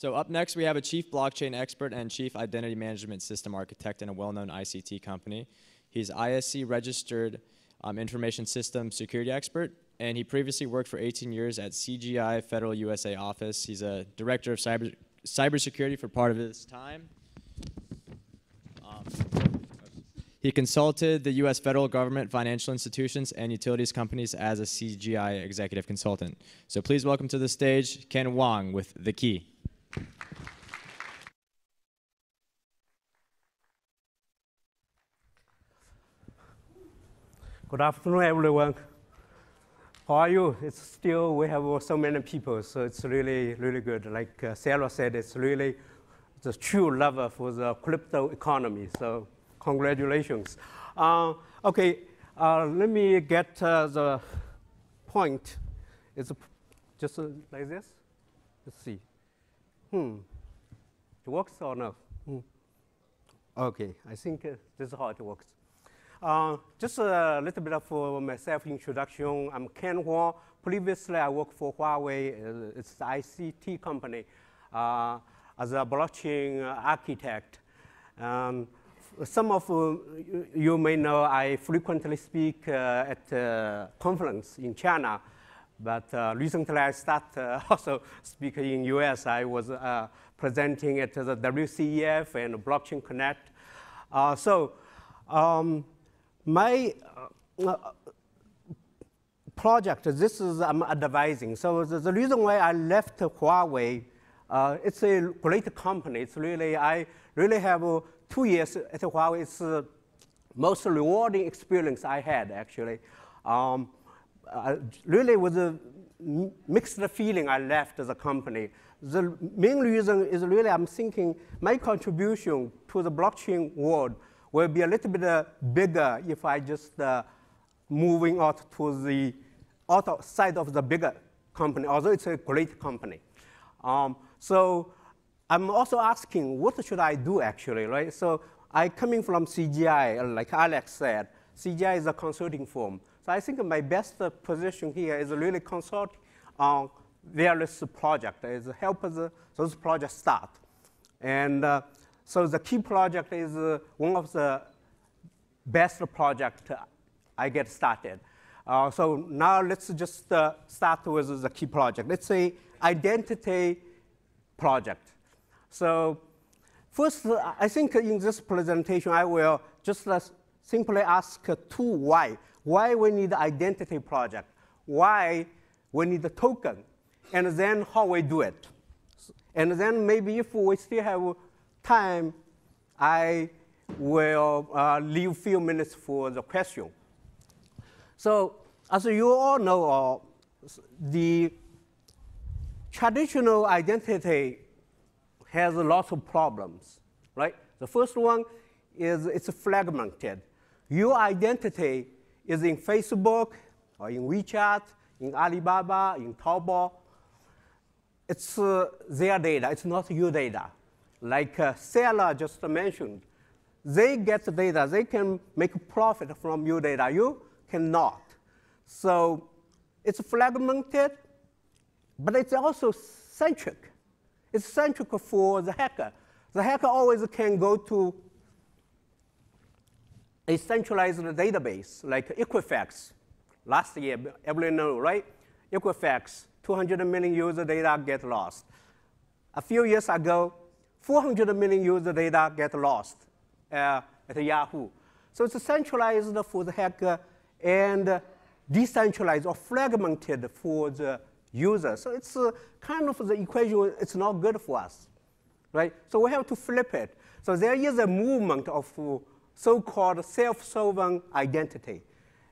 So up next, we have a chief blockchain expert and chief identity management system architect in a well-known ICT company. He's ISC registered information system security expert, and he previously worked for 18 years at CGI Federal USA office. He's a director of cybersecurity for part of his time. He consulted the U.S. federal government, financial institutions, and utilities companies as a CGI executive consultant. So please welcome to the stage Ken Wang with THEKEY. Good afternoon, everyone. How are you? It's still, we have so many people, so it's really, really good. Like Sarah said, it's really the true lover for the crypto economy, so congratulations. Okay, let me get the point. It's just like this. Let's see. It works or no? Okay, I think this is how it works. Just a little bit of my self-introduction. I'm Ken Wang. Previously, I worked for Huawei. It's the ICT company as a blockchain architect. Some of you may know I frequently speak at a conference in China, but recently I started also speaking in US. I was presenting at the WCEF and Blockchain Connect. My project, this is I'm advising. So the reason why I left Huawei, it's a great company. It's really, I really have 2 years at Huawei. It's the most rewarding experience I had, actually. Really was a mixed feeling I left the company. The main reason is really I'm thinking my contribution to the blockchain world will be a little bit bigger if I just moving out to the outside of the bigger company, although it's a great company. So I'm also asking, what should I do actually, right? So I coming from CGI, like Alex said, CGI is a consulting firm. So I think my best position here is really consult on various projects, is help those projects start. And so the key project is one of the best projects I get started. So now let's just start with the key project. Let's say identity project. So first, I think in this presentation, I will just simply ask two why. Why we need identity project, why we need a token, and then how we do it. And then maybe if we still have time, I will leave a few minutes for the question. So as you all know, the traditional identity has lots of problems, right? The first one is it's fragmented. Your identity is in Facebook, or in WeChat, in Alibaba, in Taobao. It's their data, it's not your data. Like Sarah just mentioned, they get the data, they can make profit from your data, you cannot. So it's fragmented, but it's also centric. It's centric for the hacker. The hacker always can go to a centralized database like Equifax. Last year, everyone knows, right? Equifax, 200 million user data get lost. A few years ago, 400 million user data get lost at Yahoo. So it's centralized for the hacker and decentralized or fragmented for the user. So it's kind of the equation, it's not good for us, right? So we have to flip it. So there is a movement of so-called self-sovereign identity.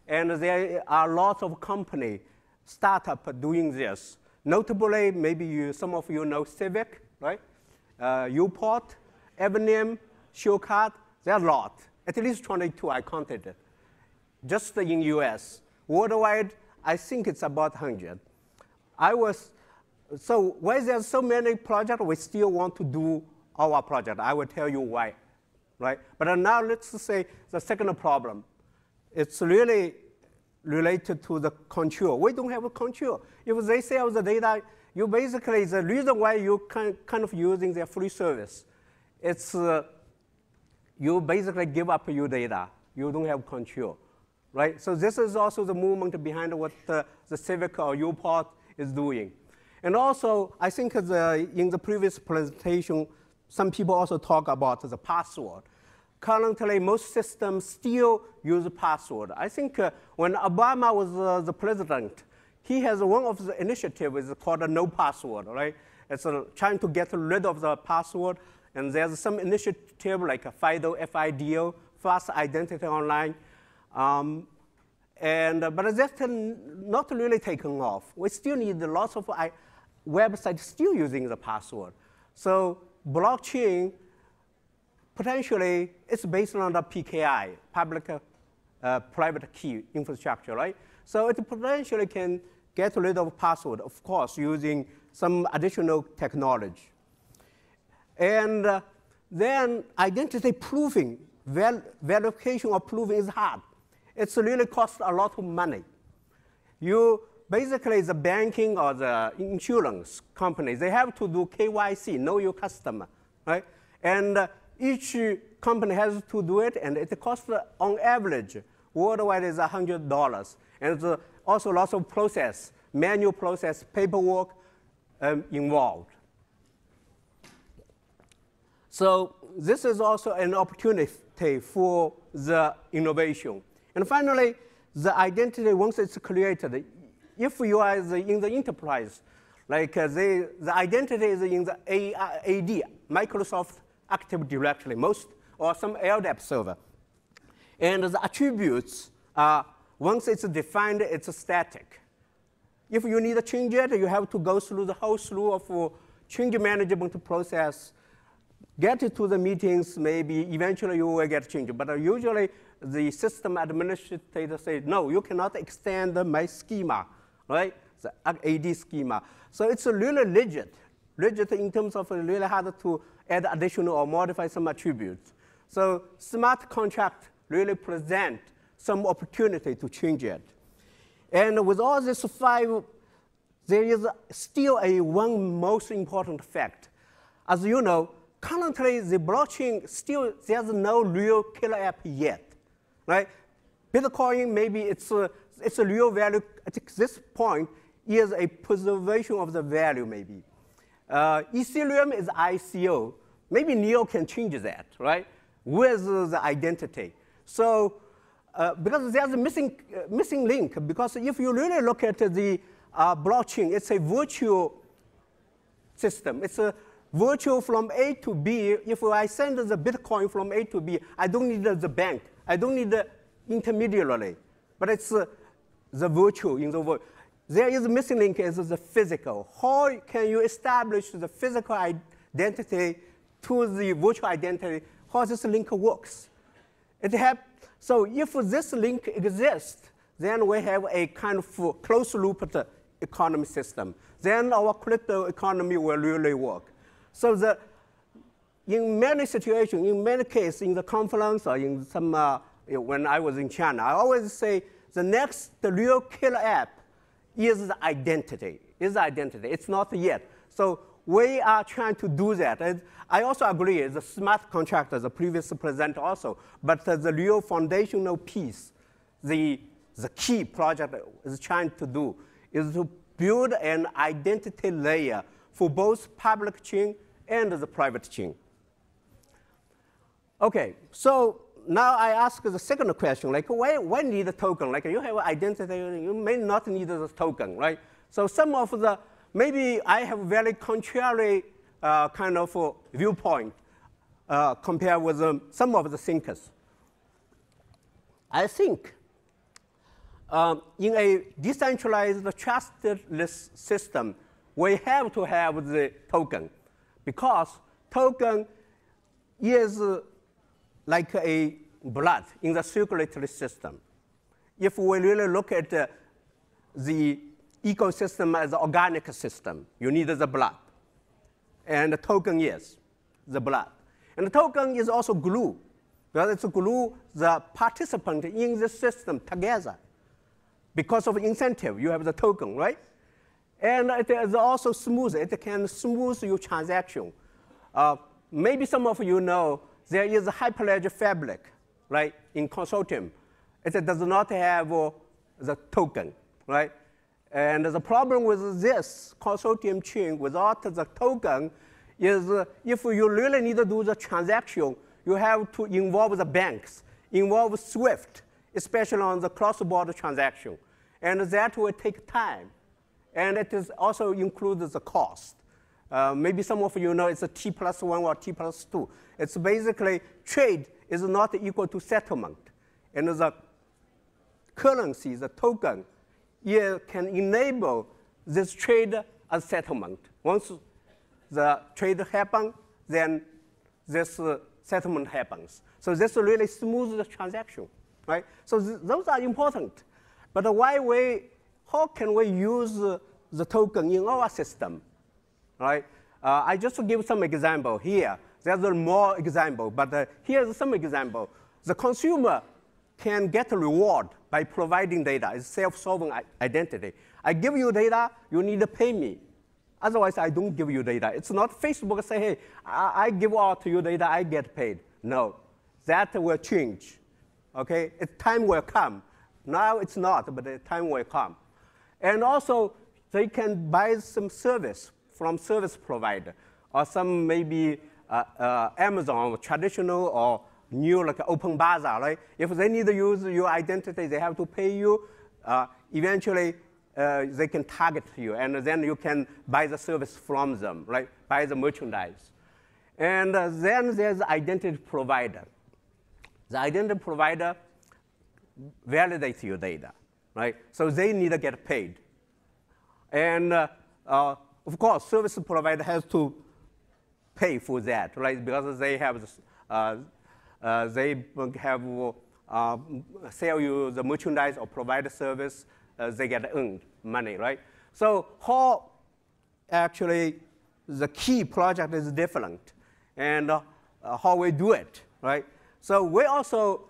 And there are lots of companies, startups doing this. Notably, maybe some of you know Civic, right? Uport, Evening, Showcard, there are a lot. At least 22 I counted. Just in US. Worldwide, I think it's about 100. So why there's so many projects, we still want to do our project. I will tell you why, right? But now let's say the second problem. It's really related to the control. We don't have a control. If they sell the data you basically, the reason why you kind of using their free service, it's you basically give up your data. You don't have control, right? So this is also the movement behind what the Civic or Uport is doing. And also, I think in the previous presentation, some people also talk about the password. Currently, most systems still use password. I think when Obama was the president, he has one of the initiatives called No Password, right? It's trying to get rid of the password. And there's some initiative like FIDO, FIDO, Fast Identity Online. But that's not really taken off. We still need lots of websites still using the password. So blockchain, potentially, it's based on the PKI, public-private key infrastructure, right? So it potentially can get rid of password, of course, using some additional technology. And then identity proofing, verification or proving is hard. It's really costs a lot of money. You basically, the banking or the insurance companies, they have to do KYC, know your customer, right? And each company has to do it, and it costs, on average, worldwide is $100. And there's also lots of process, manual process, paperwork involved. So this is also an opportunity for the innovation. And finally, the identity, once it's created, if you are in the enterprise, like the identity is in the AD, Microsoft Active Directory, or some LDAP server. And the attributes, once it's defined, it's static. If you need to change it, you have to go through the whole slew of change management process, get it to the meetings, maybe eventually you will get changed. But usually the system administrator says, no, you cannot extend my schema, right? The AD schema. So it's really rigid in terms of really hard to add additional or modify some attributes. So smart contract really present some opportunity to change it. And with all these 5, there is still one most important fact. As you know, currently the blockchain still, there's no real killer app yet, right? Bitcoin, maybe it's a real value at this point, is a preservation of the value maybe. Ethereum is ICO. Maybe Neo can change that, right? With the identity. So, because there's a missing link, because if you really look at the blockchain, it's a virtual system. It's a virtual from A to B. If I send the Bitcoin from A to B, I don't need the bank. I don't need the intermediary. But it's the virtual in the world. There is a missing link is the physical. How can you establish the physical identity to the virtual identity? How this link works? So if this link exists, then we have a kind of closed-loop economy system. Then our crypto economy will really work. So in many situations, in many cases, in the conference or in some, when I was in China, I always say the real killer app is the identity. It's not yet. So we are trying to do that. And I also agree, the smart contract, as the previous presenter also, but the real foundational piece, the key project is trying to do is to build an identity layer for both public chain and the private chain. Okay, so now I ask the second question, like why need a token? Like you have identity, you may not need the token, right? So some of maybe I have very contrary kind of viewpoint compared with some of the thinkers. I think in a decentralized, trustless system, we have to have the token, because token is like a blood in the circulatory system. If we really look at the ecosystem as an organic system, you need the blood. And the token is the blood. And the token is also glue, because it's glue the participant in the system together. Because of incentive, you have the token, right? And it is also smooth. It can smooth your transaction. Maybe some of you know there is a Hyperledger fabric, right, in consortium. It does not have the token, right? And the problem with this consortium chain without the token is if you really need to do the transaction, you have to involve the banks, involve SWIFT, especially on the cross-border transaction. And that will take time. And it is also includes the cost. Maybe some of you know it's a T+1 or T+2. It's basically trade is not equal to settlement. And the currency, the token, it can enable this trade as settlement. Once the trade happens, then this settlement happens. So this really smooths the transaction, right? So those are important. But how can we use the token in our system, right? I just give some example here. There's more example, but here's some example. The consumer can get a reward by providing data. It's self-solving identity. I give you data, you need to pay me. Otherwise, I don't give you data. It's not Facebook say, hey, I give out to you data, I get paid. No, that will change, okay? Time will come. Now it's not, but the time will come. And also, they can buy some service from service provider, or some maybe Amazon, traditional or new like open bazaar, right? If they need to use your identity, they have to pay you. Eventually, they can target you, and then you can buy the service from them, right? Buy the merchandise. And then there's the identity provider. The identity provider validates your data, right? So they need to get paid. And of course, service provider has to pay for that, right? Because they have sell you the merchandise or provide the service, they get earned money, right? So how actually the key project is different, and how we do it, right? So we also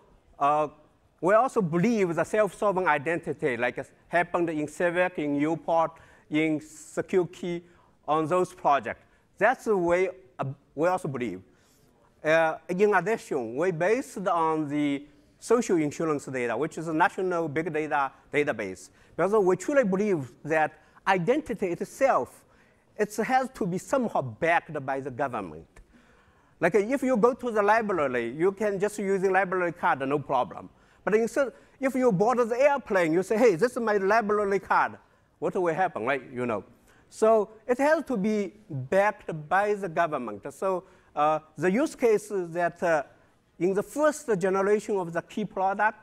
believe the self-solving identity, like happened in Civic, in Newport, in Secure Key, on those projects. That's the way we also believe. In addition, we based on the social insurance data, which is a national big data database, because we truly believe that identity itself, it has to be somehow backed by the government. Like if you go to the library, you can just use the library card, no problem. But instead, if you board the airplane, you say, hey, this is my library card. What will happen, right? You know. So it has to be backed by the government. So the use case is that in the first generation of the key product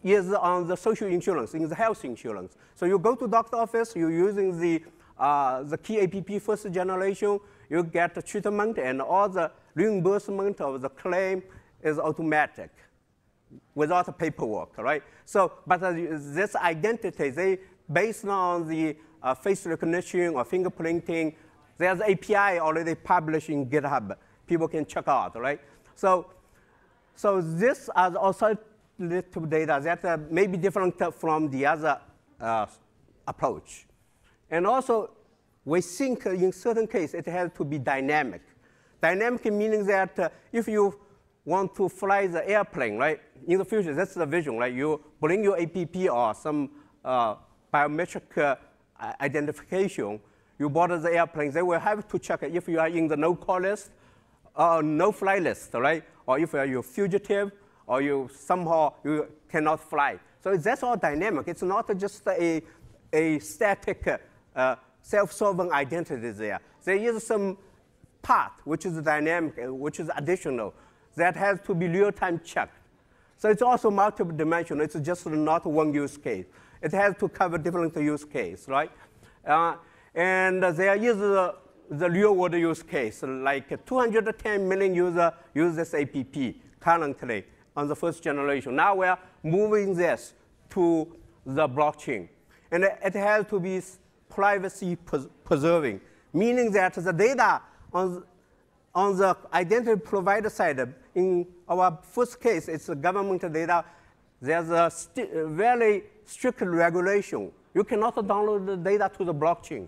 is on the social insurance, in the health insurance. So you go to doctor office, you're using the key APP first generation, you get the treatment, and all the reimbursement of the claim is automatic without the paperwork, right? So, but this identity, they based on the face recognition or fingerprinting, there's API already published in GitHub. People can check out, right? So this is also little data that may be different from the other approach. And also, we think in certain cases it has to be dynamic. Dynamic meaning that if you want to fly the airplane, right? In the future, that's the vision, right? You bring your APP or some biometric identification, you board the airplane, they will have to check if you are in the no-call list or no-fly list, right? Or if you're a fugitive, or you somehow you cannot fly. So that's all dynamic. It's not just a static self-solving identity there. There is some part which is dynamic, which is additional, that has to be real-time checked. So it's also multiple dimensional. It's just not one use case. It has to cover different use case, right? And there is the real-world use case, like 210 million users use this APP currently on the first generation. Now we're moving this to the blockchain. And it has to be privacy preserving, meaning that the data on the identity provider side, in our first case, it's the government data. There's a very strict regulation You cannot download the data to the blockchain.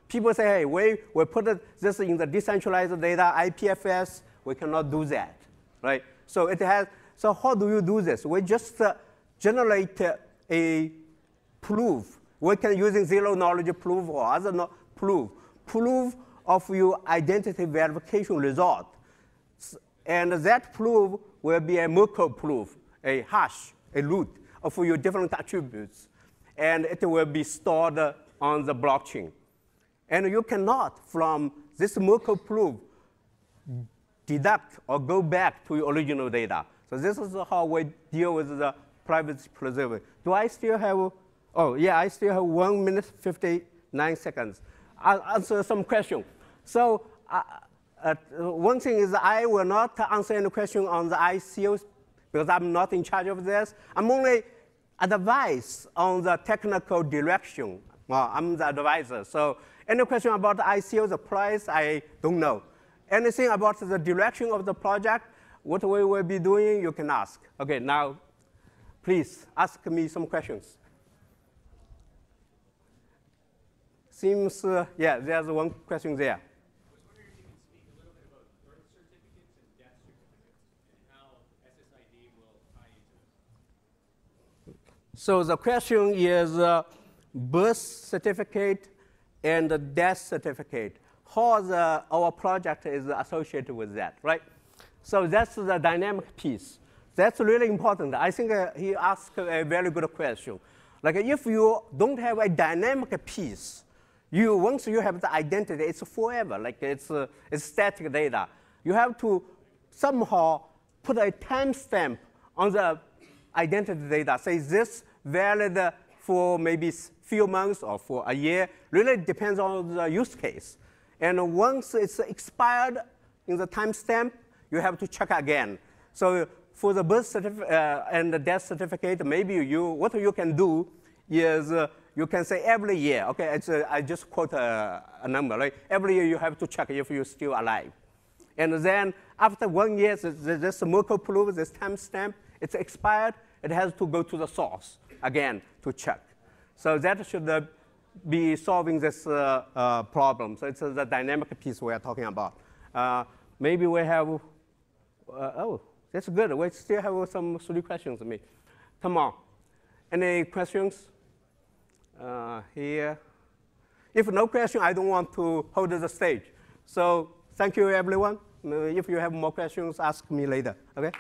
People say, hey, we put this in the decentralized data, IPFS. We cannot do that, right? So it has. So how do you do this? We just generate a proof. We can using zero knowledge proof or other proof of your identity verification result. And that proof will be a Merkle proof, a hash, a root of your different attributes. And it will be stored on the blockchain. And you cannot, from this Merkle proof, deduct or go back to your original data. So this is how we deal with the privacy preserving. Do I still have, oh yeah, I still have 1 minute, 59 seconds. I'll answer some question. So one thing is I will not answer any question on the ICOs because I'm not in charge of this. I'm only advice on the technical direction. Well, I'm the advisor. So any question about the ICO, the price, I don't know. Anything about the direction of the project, what we will be doing, you can ask. Okay, now, please ask me some questions. Seems, yeah, there's one question there. I was wondering if you can speak a little bit about birth certificates and death certificates and how SSID will tie into this. So the question is birth certificate and the death certificate. How our project is associated with that, right? So that's the dynamic piece. That's really important. I think he asked a very good question. Like if you don't have a dynamic piece, once you have the identity, it's forever. Like it's static data. You have to somehow put a timestamp on the identity data. Say this valid for maybe few months or for a year. Really depends on the use case. And once it's expired in the timestamp, you have to check again. So for the birth certificate and the death certificate, maybe what you can do is you can say every year. Okay, I just quote a number. Right? Every year you have to check if you're still alive. And then after 1 year, this Merkle proof, this timestamp, it's expired. It has to go to the source again to check. So that should be solving this problem. So it's the dynamic piece we are talking about. Maybe we have, oh, that's good. We still have some 3 questions. Come on. Any questions here? If no question, I don't want to hold the stage. So thank you, everyone. If you have more questions, ask me later. Okay?